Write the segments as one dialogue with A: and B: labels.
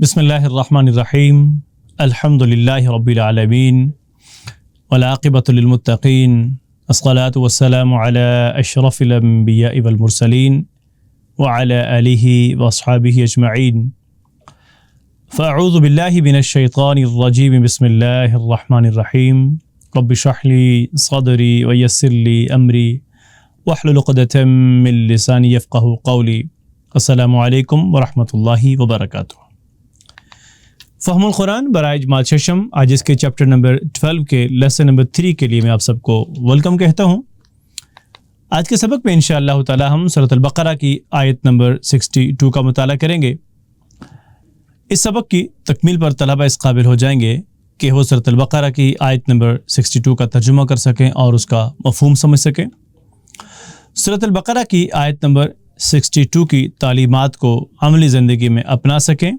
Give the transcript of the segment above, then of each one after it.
A: بسم اللہ الرحمن الرحیم الحمد للہ رب العالمین والعاقبۃ للمتقین الصلاۃ والسلام علی اشرف الانبیاء والمرسلین وعلی آلہ واصحابہ اجمعین فاعوذ باللہ من الشیطان الرجیم بسم اللہ الرحمن الرحیم رب اشرح لی صدری ویسر لی امری واحلل عقدۃ من لسانی یفقہوا قولی۔ السلام علیکم ورحمۃ اللہ وبرکاتہ۔ فہم القرآن برائے جماعت ششم، آج اس کے چیپٹر نمبر 12 کے لیسن نمبر 3 کے لیے میں آپ سب کو ویلکم کہتا ہوں۔ آج کے سبق میں انشاءاللہ تعالی ہم سورۃ البقرہ کی آیت نمبر 62 کا مطالعہ کریں گے۔ اس سبق کی تکمیل پر طلبہ اس قابل ہو جائیں گے کہ وہ سورۃ البقرہ کی آیت نمبر 62 کا ترجمہ کر سکیں اور اس کا مفہوم سمجھ سکیں۔ سورۃ البقرہ کی آیت نمبر 62 کی تعلیمات کو عملی زندگی میں اپنا سکیں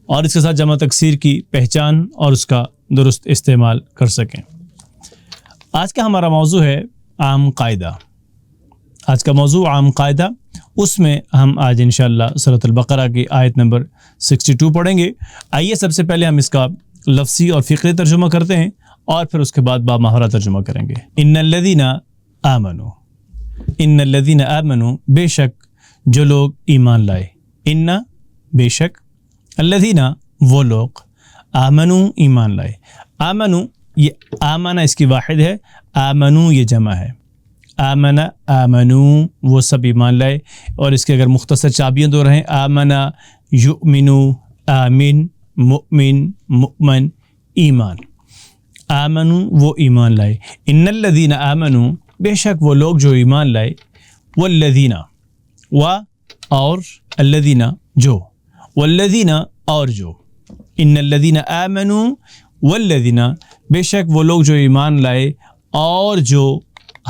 A: اور اس کے ساتھ جمع تکسیر کی پہچان اور اس کا درست استعمال کر سکیں۔ آج کا ہمارا موضوع ہے عام قاعدہ۔ آج کا موضوع عام قاعدہ، اس میں ہم آج انشاءاللہ سورۃ البقرہ کی آیت نمبر 62 پڑھیں گے۔ آئیے سب سے پہلے ہم اس کا لفظی اور فقری ترجمہ کرتے ہیں اور پھر اس کے بعد بامحرہ ترجمہ کریں گے۔ ان الذین آمنوا، ان الذین آمنوا، بے شک جو لوگ ایمان لائے، ان بے شک، الذین وہ لوگ، آمنو ایمان لائے۔ آمنو یہ آمنہ اس کی واحد ہے، آمنو یہ جمع ہے۔ آمنہ آمنو وہ سب ایمان لائے، اور اس کے اگر مختصر چابیاں دو رہیں، آمنہ یؤمنو، آمن مؤمن مؤمن ایمان۔ آمنو وہ ایمان لائے، ان الذین آمنو بے شک وہ لوگ جو ایمان لائے، والذین و اور الذین جو، والذین اور جو، ان الذین آمنوا والذین بے شک وہ لوگ جو ایمان لائے اور جو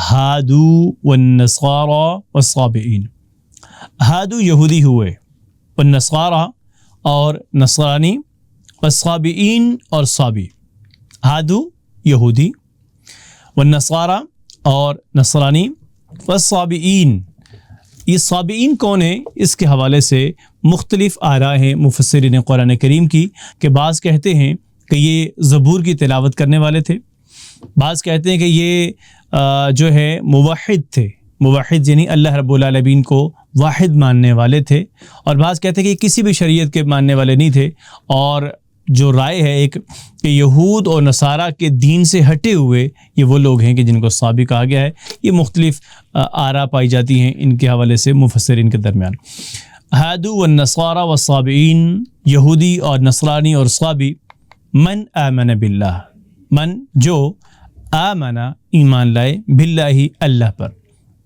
A: ہادو والنصارى والصابئین، ہادو یہودی ہوئے، والنصارى اور نصرانی، والصابئین اور صابی۔ ہادو یہودی، والنصارى اور نصرانی، والصابئین۔ یہ صابئین کون ہیں؟ اس کے حوالے سے مختلف آراء ہیں مفسرین قرآن کریم کی، کہ بعض کہتے ہیں کہ یہ زبور کی تلاوت کرنے والے تھے، بعض کہتے ہیں کہ یہ جو ہے موحد تھے، موحد یعنی اللہ رب العالمین کو واحد ماننے والے تھے، اور بعض کہتے ہیں کہ یہ کسی بھی شریعت کے ماننے والے نہیں تھے، اور جو رائے ہے ایک کہ یہود اور نصارہ کے دین سے ہٹے ہوئے یہ وہ لوگ ہیں کہ جن کو صابی کہا گیا ہے۔ یہ مختلف آراء پائی جاتی ہیں ان کے حوالے سے مفسرین کے درمیان۔ ہادو والنصارى والصابئین، یہودی اور نصرانی اور صابی، من آمن باللہ، من جو، آمن ایمان لائے، باللہ اللہ پر،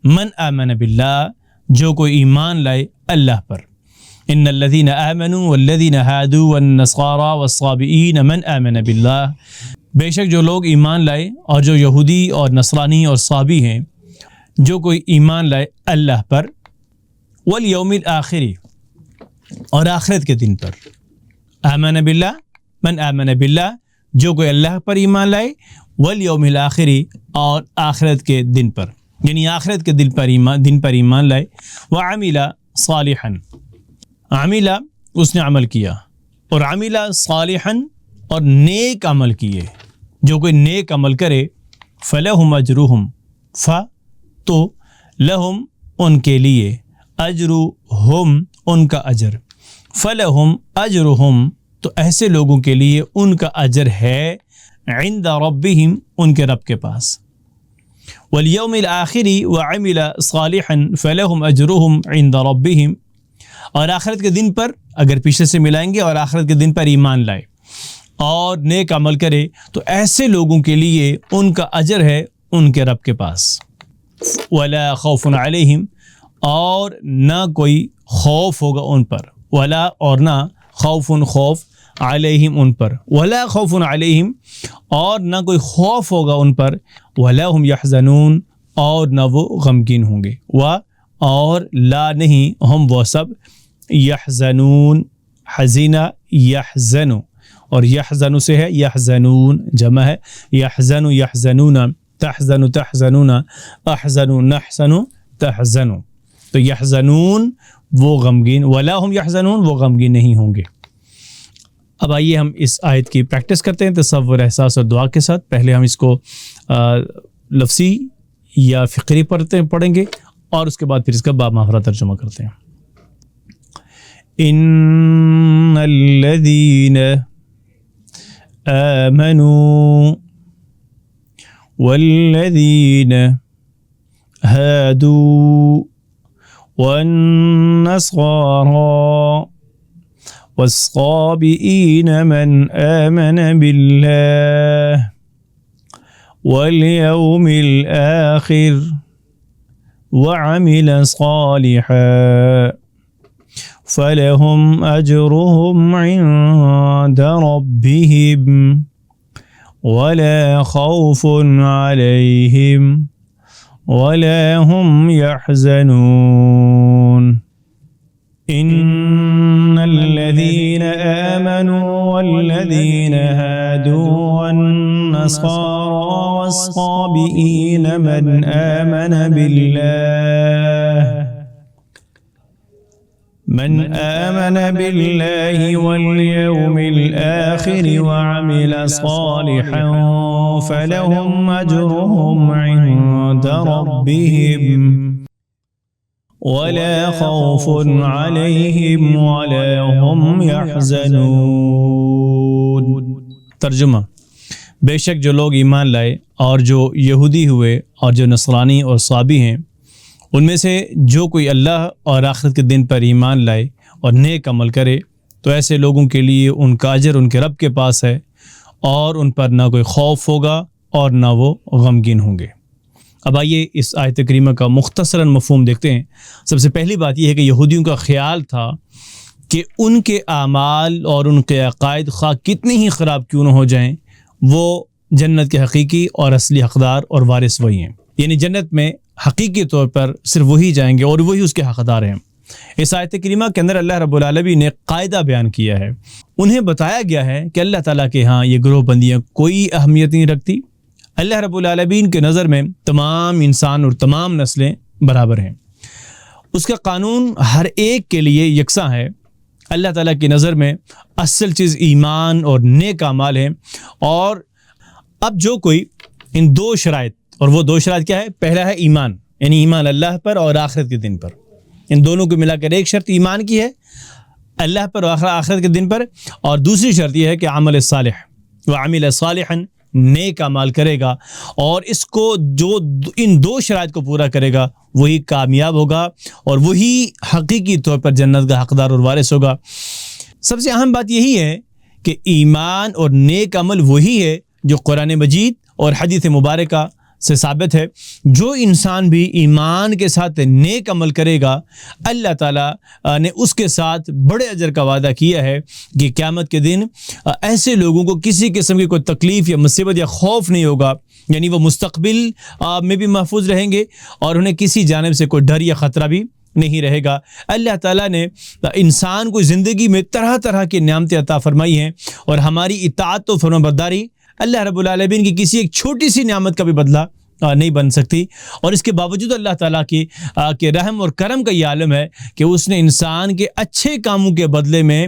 A: من آمن باللہ جو کوئی ایمان لائے اللہ پر۔ ان الذین آمنوا والذین ہادوا والنصارى والصابئین من آمن باللہ، بے شک جو لوگ ایمان لائے اور جو یہودی اور نصرانی اور صابی ہیں، جو کوئی ایمان لائے اللہ پر، والیوم الآخری اور آخرت کے دن پر۔ آمن باللہ، من آمن باللہ جو کوئی اللہ پر ایمان لائے، والیوم الآخری اور آخرت کے دن پر، یعنی آخرت کے دن پر ایمان لائے، وعمل صالحا، عملہ اس نے عمل کیا، اور عمل صالحا اور نیک عمل کیے، جو کوئی نیک عمل کرے، فلہم اجرہم، تو لہم ان کے لیے، اجرہم ان کا اجر، فلہم اجرہم تو ایسے لوگوں کے لیے ان کا اجر ہے، عند ربہم ان کے رب کے پاس، والیوم الآخری وعمل صالحا فلہم اجرہم عند ربہم، اور آخرت کے دن پر اگر پیچھے سے ملائیں گے، اور آخرت کے دن پر ایمان لائے اور نیک عمل کرے تو ایسے لوگوں کے لیے ان کا اجر ہے ان کے رب کے پاس۔ ولا خوف علیہم اور نہ کوئی خوف ہوگا ان پر، ولا اور نہ خوف خوف علیہم ان پر، ولا خوف علیہم اور نہ کوئی خوف ہوگا ان پر، ولا هم یحزنون اور نہ وہ غمگین ہوں گے، اور لا نہیں ہم وہ سب، یحزنون حزینہ یحزن، اور یحزن سے ہے یحزنون جمع ہے، یحزن یحزنون، تحزن تحزنون، احزن نحزن تحزن، تو یحزنون وہ غمگین، ولا هم یحزنون وہ غمگین نہیں ہوں گے۔ اب آئیے ہم اس آیت کی پریکٹس کرتے ہیں تصور، احساس اور دعا کے ساتھ۔ پہلے ہم اس کو لفظی یا فقری پڑھیں گے اور اس کے بعد پھر اس کا با محاورہ ترجمہ کرتے ہیں۔ ان الذین آمنوا والذین هادوا والنصارى والصابئين من آمن بالله واليوم الآخر وعمل صالحا فلهم أجرهم عند ربهم ولا خوف عليهم ولا هم يحزنون إن الذين آمنوا والذين هادوا والنصارى والصابئين من آمن بالله واليوم الآخر وعمل صالحا فلهم أجرهم عند ربهم ولا خوف عليهم ولا هم يحزنون۔ ترجمہ: بے شک جو لوگ ایمان لائے اور جو یہودی ہوئے اور جو نصرانی اور صابی ہیں، ان میں سے جو کوئی اللہ اور آخرت کے دن پر ایمان لائے اور نیک عمل کرے تو ایسے لوگوں کے لیے ان کا اجر ان کے رب کے پاس ہے، اور ان پر نہ کوئی خوف ہوگا اور نہ وہ غمگین ہوں گے۔ اب آئیے اس آیت کریمہ کا مختصراً مفہوم دیکھتے ہیں۔ سب سے پہلی بات یہ ہے کہ یہودیوں کا خیال تھا کہ ان کے اعمال اور ان کے عقائد خواہ کتنے ہی خراب کیوں نہ ہو جائیں، وہ جنت کے حقیقی اور اصلی حقدار اور وارث وہی ہیں، یعنی جنت میں حقیقی طور پر صرف وہی جائیں گے اور وہی اس کے حقدار ہیں۔ اس آیت کریمہ کے اندر اللہ رب العالمین نے قاعدہ بیان کیا ہے۔ انہیں بتایا گیا ہے کہ اللہ تعالیٰ کے ہاں یہ گروہ بندیاں کوئی اہمیت نہیں رکھتی۔ اللہ رب العالمین کے نظر میں تمام انسان اور تمام نسلیں برابر ہیں، اس کا قانون ہر ایک کے لیے یکساں ہے۔ اللہ تعالیٰ کی نظر میں اصل چیز ایمان اور نیک اعمال ہیں، اور اب جو کوئی ان دو شرائط، اور وہ دو شرائط کیا ہے؟ پہلا ہے ایمان، یعنی ایمان اللہ پر اور آخرت کے دن پر، ان دونوں کو ملا کر ایک شرط ایمان کی ہے، اللہ پر اور آخرت کے دن پر، اور دوسری شرط یہ ہے کہ عمل صالح وعمل صالحا، نیک اعمال کرے گا، اور اس کو جو ان دو شرائط کو پورا کرے گا وہی کامیاب ہوگا اور وہی حقیقی طور پر جنت کا حقدار اور وارث ہوگا۔ سب سے اہم بات یہی ہے کہ ایمان اور نیک عمل وہی ہے جو قرآن مجید اور حدیث مبارکہ سے ثابت ہے۔ جو انسان بھی ایمان کے ساتھ نیک عمل کرے گا، اللہ تعالیٰ نے اس کے ساتھ بڑے اجر کا وعدہ کیا ہے کہ قیامت کے دن ایسے لوگوں کو کسی قسم کی کوئی تکلیف یا مصیبت یا خوف نہیں ہوگا، یعنی وہ مستقبل میں بھی محفوظ رہیں گے اور انہیں کسی جانب سے کوئی ڈر یا خطرہ بھی نہیں رہے گا۔ اللہ تعالیٰ نے انسان کو زندگی میں طرح طرح کی نعمتیں عطا فرمائی ہیں، اور ہماری اطاعت و فرمانبرداری اللہ رب العالمین کی کسی ایک چھوٹی سی نعمت کا بھی بدلہ نہیں بن سکتی، اور اس کے باوجود اللہ تعالیٰ کی رحم اور کرم کا یہ عالم ہے کہ اس نے انسان کے اچھے کاموں کے بدلے میں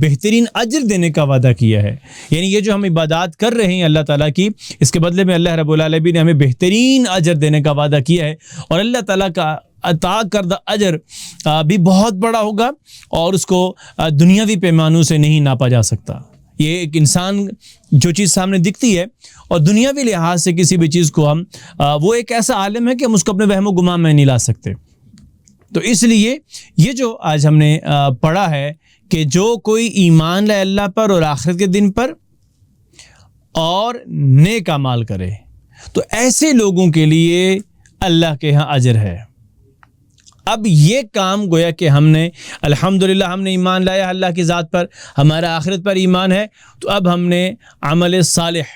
A: بہترین اجر دینے کا وعدہ کیا ہے۔ یعنی یہ جو ہم عبادات کر رہے ہیں اللہ تعالیٰ کی، اس کے بدلے میں اللہ رب العالمین نے ہمیں بہترین اجر دینے کا وعدہ کیا ہے، اور اللہ تعالیٰ کا عطا کردہ اجر بھی بہت بڑا ہوگا، اور اس کو دنیاوی پیمانوں سے نہیں ناپا جا سکتا۔ یہ ایک انسان جو چیز سامنے دکھتی ہے اور دنیاوی لحاظ سے کسی بھی چیز کو ہم وہ ایک ایسا عالم ہے کہ ہم اس کو اپنے وہم و گمان میں نہیں لا سکتے۔ تو اس لیے یہ جو آج ہم نے پڑھا ہے کہ جو کوئی ایمان لائے اللہ پر اور آخرت کے دن پر اور نیک اعمال کرے، تو ایسے لوگوں کے لیے اللہ کے ہاں اجر ہے۔ اب یہ کام گویا کہ ہم نے الحمدللہ ہم نے ایمان لایا اللہ کی ذات پر، ہمارا آخرت پر ایمان ہے، تو اب ہم نے عمل صالح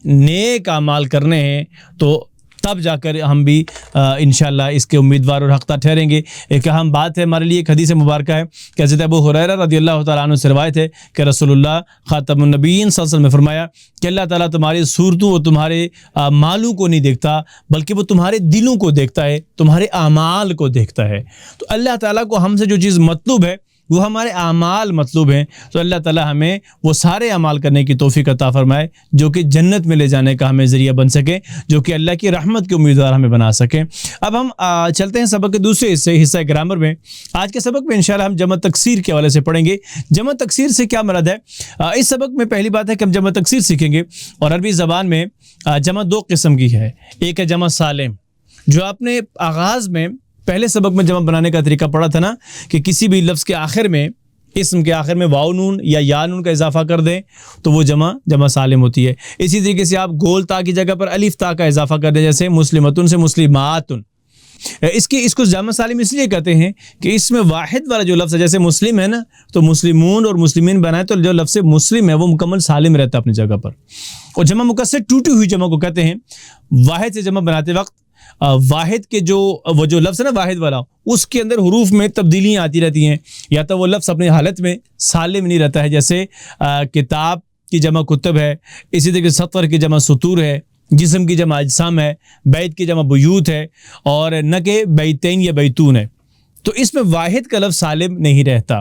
A: نیک اعمال کرنے ہیں، تو تب جا کر ہم بھی انشاءاللہ اس کے امیدوار اور حقدار ٹھہریں گے۔ ایک اہم بات ہے ہمارے لیے، ایک حدیث مبارکہ ہے کہ حضرت ابو ہریرہ رضی اللہ تعالیٰ عنہ سے روایت ہے کہ رسول اللہ خاتم النبیین صلی اللہ علیہ وسلم نے فرمایا کہ اللہ تعالیٰ تمہاری صورتوں اور تمہارے مالوں کو نہیں دیکھتا، بلکہ وہ تمہارے دلوں کو دیکھتا ہے، تمہارے اعمال کو دیکھتا ہے۔ تو اللہ تعالیٰ کو ہم سے جو چیز مطلوب ہے وہ ہمارے اعمال مطلوب ہیں. تو اللہ تعالیٰ ہمیں وہ سارے اعمال کرنے کی توفیق عطا فرمائے جو کہ جنت میں لے جانے کا ہمیں ذریعہ بن سکے, جو کہ اللہ کی رحمت کے امیدوار ہمیں بنا سکیں. اب ہم چلتے ہیں سبق کے دوسرے حصہ گرامر میں. آج کے سبق میں انشاءاللہ ہم جمع تکسیر کے حوالے سے پڑھیں گے. جمع تکسیر سے کیا مراد ہے؟ اس سبق میں پہلی بات ہے کہ ہم جمع تکسیر سیکھیں گے. اور عربی زبان میں جمع دو قسم کی ہے. ایک ہے جمع سالم, جو آپ نے آغاز میں پہلے سبق میں جمع بنانے کا طریقہ پڑھا تھا نا, کہ کسی بھی لفظ کے آخر میں, اسم کے آخر میں واو نون یا یا نون کا اضافہ کر دیں تو وہ جمع سالم ہوتی ہے. اسی طریقے سے آپ گول تا کی جگہ پر الف تا کا اضافہ کر دیں, جیسے مسلمتن سے مسلماتن. اس کو جمع سالم اس لیے کہتے ہیں کہ اس میں واحد والا جو لفظ ہے, جیسے مسلم ہے نا, تو مسلمون اور مسلمین بنائے تو جو لفظ مسلم ہے وہ مکمل سالم رہتا ہے اپنی جگہ پر. اور جمع مکسر ٹوٹی ہوئی جمع کو کہتے ہیں. واحد سے جمع بناتے وقت واحد کے وہ جو لفظ ہے نا واحد والا, اس کے اندر حروف میں تبدیلیاں آتی رہتی ہیں, یا تو وہ لفظ اپنی حالت میں سالم نہیں رہتا ہے. جیسے کتاب کی جمع کتب ہے, اسی طریقے سطر کی جمع سطور ہے, جسم کی جمع اجسام ہے, بیت کی جمع بیوت ہے, اور نہ کہ بیتین یا بیتون ہے. تو اس میں واحد کا لفظ سالم نہیں رہتا.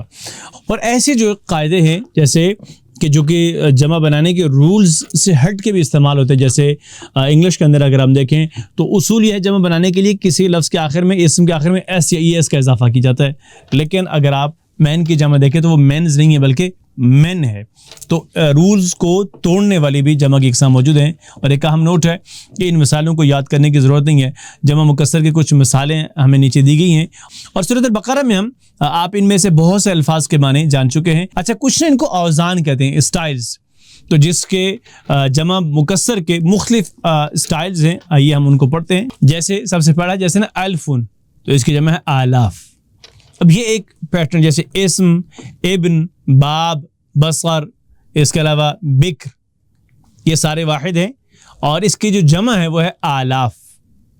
A: اور ایسے جو قاعدے ہیں جیسے کہ جو کہ جمع بنانے کے رولز سے ہٹ کے بھی استعمال ہوتے ہیں, جیسے انگلش کے اندر اگر ہم دیکھیں تو اصول یہ ہے جمع بنانے کے لیے کسی لفظ کے آخر میں, اسم کے آخر میں ایس یا ای ایس کا اضافہ کی جاتا ہے. لیکن اگر آپ مین کی جمع دیکھیں تو وہ مینز نہیں ہے بلکہ مین ہے. تو رولز کو توڑنے والی بھی جمع کی اقسام موجود ہیں. اور ایک اہم نوٹ ہے کہ ان مثالوں کو یاد کرنے کی ضرورت نہیں ہے. جمع مکسر کی کچھ مثالیں ہمیں نیچے دی گئی ہیں, اور سورۃ البقرہ میں آپ ان میں سے بہت سے الفاظ کے معنی جان چکے ہیں. اچھا, کچھ نے ان کو اوزان کہتے ہیں, اسٹائلز. تو جس کے جمع مکسر کے مختلف اسٹائلز ہیں, آئیے ہم ان کو پڑھتے ہیں. جیسے سب سے پہلا جیسے نا الفن, تو اس کی جمع ہے آلاف. اب یہ ایک پیٹرن, جیسے اسم, ابن, باب, بصر, اس کے علاوہ بکر, یہ سارے واحد ہیں. اور اس کی جو جمع ہے وہ ہے آلاف.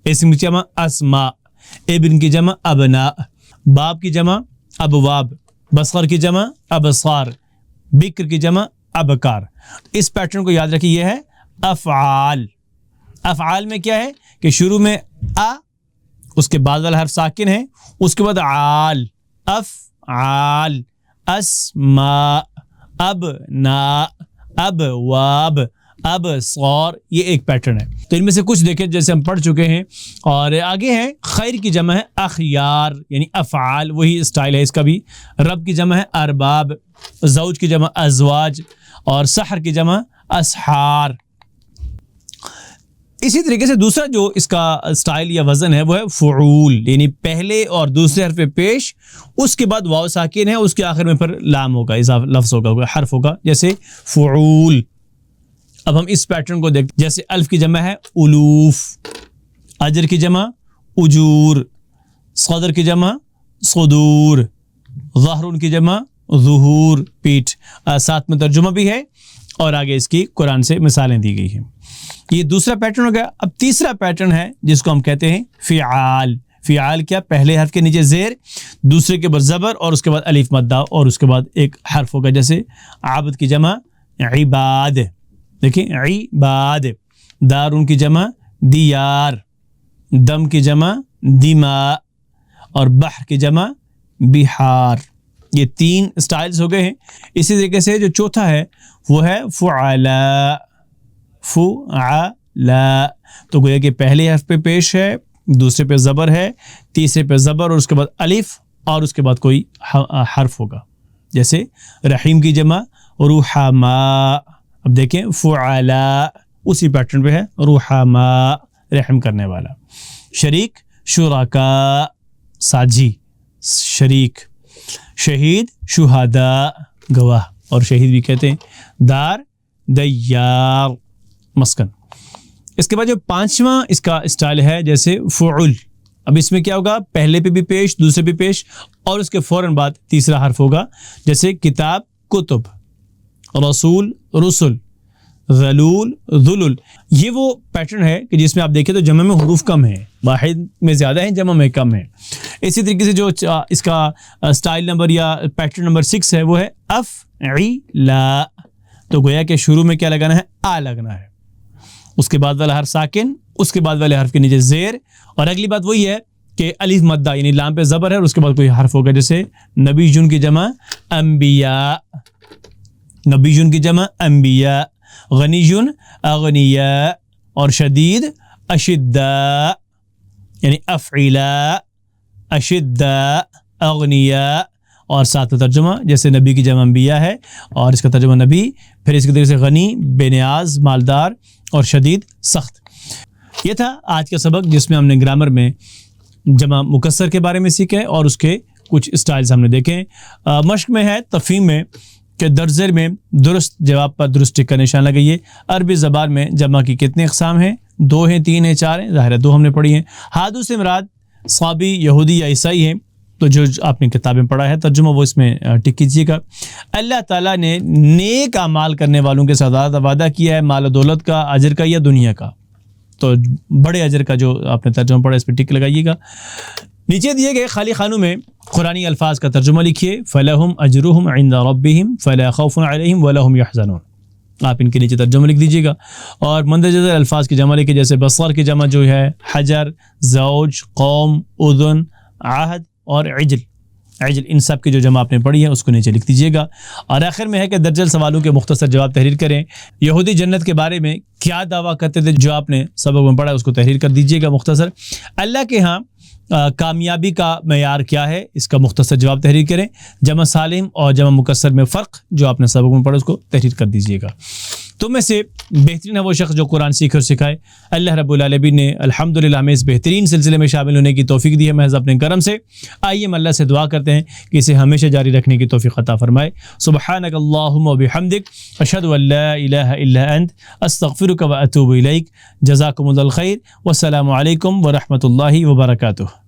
A: اسم کی جمع اسماء, ابن کی جمع ابناء, باب کی جمع ابواب, بصر کی جمع ابصار, بکر کی جمع ابکار. اس پیٹرن کو یاد رکھیے, یہ ہے افعال. افعال میں کیا ہے کہ شروع میں اس کے بعد والا حرف ساکن ہے, اس کے بعد عال, افعال, اسماء, ابناء, ابواب, ابصار. یہ ایک پیٹرن ہے. تو ان میں سے کچھ دیکھیں جیسے ہم پڑھ چکے ہیں. اور آگے ہے خیر کی جمع ہے اخیار, یعنی افعال, وہی اسٹائل ہے اس کا بھی. رب کی جمع ہے ارباب, زوج کی جمع ازواج, اور سحر کی جمع اسحار. اسی طریقے سے دوسرا جو اس کا اسٹائل یا وزن ہے وہ ہے فعول, یعنی پہلے اور دوسرے حرف پیش, اس کے بعد واو ساکن ہے, اس کے آخر میں پھر لام ہوگا, اضافہ لفظ ہوگا, حرف ہوگا, جیسے فعول. اب ہم اس پیٹرن کو دیکھتے ہیں. جیسے الف کی جمع ہے الوف, اجر کی جمع اجور, صدر کی جمع صدور, ظہر کی جمع ظہور, پیٹھ. ساتھ میں ترجمہ بھی ہے, اور آگے اس کی قرآن سے مثالیں دی گئی ہیں. یہ دوسرا پیٹرن ہو گیا. اب تیسرا پیٹرن ہے جس کو ہم کہتے ہیں فعال. فعال کیا؟ پہلے حرف کے نیچے زیر, دوسرے کے بعد زبر, اور اس کے بعد الف مدہ, اور اس کے بعد ایک حرف ہوگا. جیسے عابد کی جمع عباد, دیکھیں عباد. دارون کی جمع دیار, دم کی جمع دماء, اور بحر کی جمع بحار. یہ تین اسٹائلز ہو گئے ہیں. اسی طریقے سے جو چوتھا ہے وہ ہے فعلا. فعلا, تو گویا کہ پہلے حرف پہ پیش ہے, دوسرے پہ زبر ہے, تیسرے پہ زبر, اور اس کے بعد الف, اور اس کے بعد کوئی حرف ہوگا. جیسے رحیم کی جمع رحما. اب دیکھیں فعلا اسی پیٹرن پہ ہے, رحما, رحم کرنے والا. شریک شرکا, ساجی, شریک. شہید شہداء, گواہ, اور شہید بھی کہتے ہیں. دار دیار, مسکن. اس کے بعد جو پانچواں اس کا اسٹائل ہے جیسے فعل. اب اس میں کیا ہوگا؟ پہلے پہ بھی پیش, دوسرے پہ پیش, اور اس کے فوراً بعد تیسرا حرف ہوگا. جیسے کتاب کتب, رسول رسل, ذلول ذلل. یہ وہ پیٹرن ہے کہ جس میں آپ دیکھیں تو جمع میں حروف کم ہیں, واحد میں زیادہ ہیں, جمع میں کم ہیں. اسی طریقے سے جو اس کا اسٹائل نمبر یا پیٹرن نمبر 6 ہے وہ ہے افعلا. تو گویا کہ شروع میں کیا لگانا ہے؟ آ لگنا ہے, اس کے بعد والا حرف ساکن, اس کے بعد والے حرف کے نیچے زیر, اور اگلی بات وہی ہے کہ الف مدہ یعنی لام پہ زبر ہے اور اس کے بعد کوئی حرف ہوگا، جیسے نبیون کی جمع انبیاء، نبیون کی جمع انبیاء، غنیون اغنیاء، اور شدید اشداء یعنی افعلاء، اشداء اغنیاء، اور ساتھ ترجمہ جیسے نبی کی جمع انبیاء ہے اور اس کا ترجمہ نبی، پھر اس کے طریقے سے غنی بے نیاز مالدار اور شدید سخت۔ یہ تھا آج کا سبق جس میں ہم نے گرامر میں جمع مکسر کے بارے میں سیکھے اور اس کے کچھ اسٹائلز ہم نے دیکھے۔ مشق میں ہے تفہیم میں کہ درجے میں درست جواب پر درست ٹک کا نشان لگائیے۔ عربی زبان میں جمع کی کتنے اقسام ہیں؟ 2 ہیں، 3 ہیں، 4 ہیں، ظاہر ہے 2 ہم نے پڑھی ہیں۔ ہادو سے مراد صابی، یہودی یا عیسائی ہیں، تو جو آپ نے کتابیں پڑھا ہے ترجمہ وہ اس میں ٹک کیجیے گا۔ اللہ تعالیٰ نے نیک اعمال کرنے والوں کے ساتھ وعدہ کیا ہے، مال و دولت کا، اجر کا یا دنیا کا، تو بڑے اجر کا جو آپ نے ترجمہ پڑھا اس پہ ٹک لگائیے گا۔ نیچے دیے گئے خالی خانوں میں قرآنی الفاظ کا ترجمہ لکھیے۔ فَلَهُمْ أَجْرُهُمْ عِنْدَ رَبِّهِمْ فَلَا خَوْفٌ عَلَيْهِمْ وَلَا هُمْ يَحْزَنُونَ، آپ ان کے نیچے ترجمہ لکھ دیجیے گا۔ اور مندرجہ ذیل الفاظ کی جمع لکھیے، جیسے بصر کی جمع جو ہے حجر، زوج، قوم، اذن، عہد اور عجل، عجل، ان سب کی جو جمع آپ نے پڑھی ہے اس کو نیچے لکھ دیجیے گا۔ اور آخر میں ہے کہ درجل سوالوں کے مختصر جواب تحریر کریں۔ یہودی جنت کے بارے میں کیا دعویٰ کرتے تھے جو آپ نے سبق میں پڑھا اس کو تحریر کر دیجیے گا مختصر۔ اللہ کے ہاں کامیابی کا معیار کیا ہے اس کا مختصر جواب تحریر کریں۔ جمع سالم اور جمع مکسر میں فرق جو آپ نے سبق میں پڑھا اس کو تحریر کر دیجیے گا۔ تم میں سے بہترین ہے وہ شخص جو قرآن سیکھے اور سکھائے۔ اللہ رب العالمین نے الحمدللہ ہمیں اس بہترین سلسلے میں شامل ہونے کی توفیق دی ہے محض اپنے کرم سے۔ آئیے ہم اللہ سے دعا کرتے ہیں کہ اسے ہمیشہ جاری رکھنے کی توفیق عطا فرمائے۔ سبحانک اللہم و بحمدک، اشہد ان لا الہ الا انت، استغفرک و اتوب الیک۔ جزاکم اللہ الخیر، والسلام علیکم ورحمۃ اللہ وبرکاتہ۔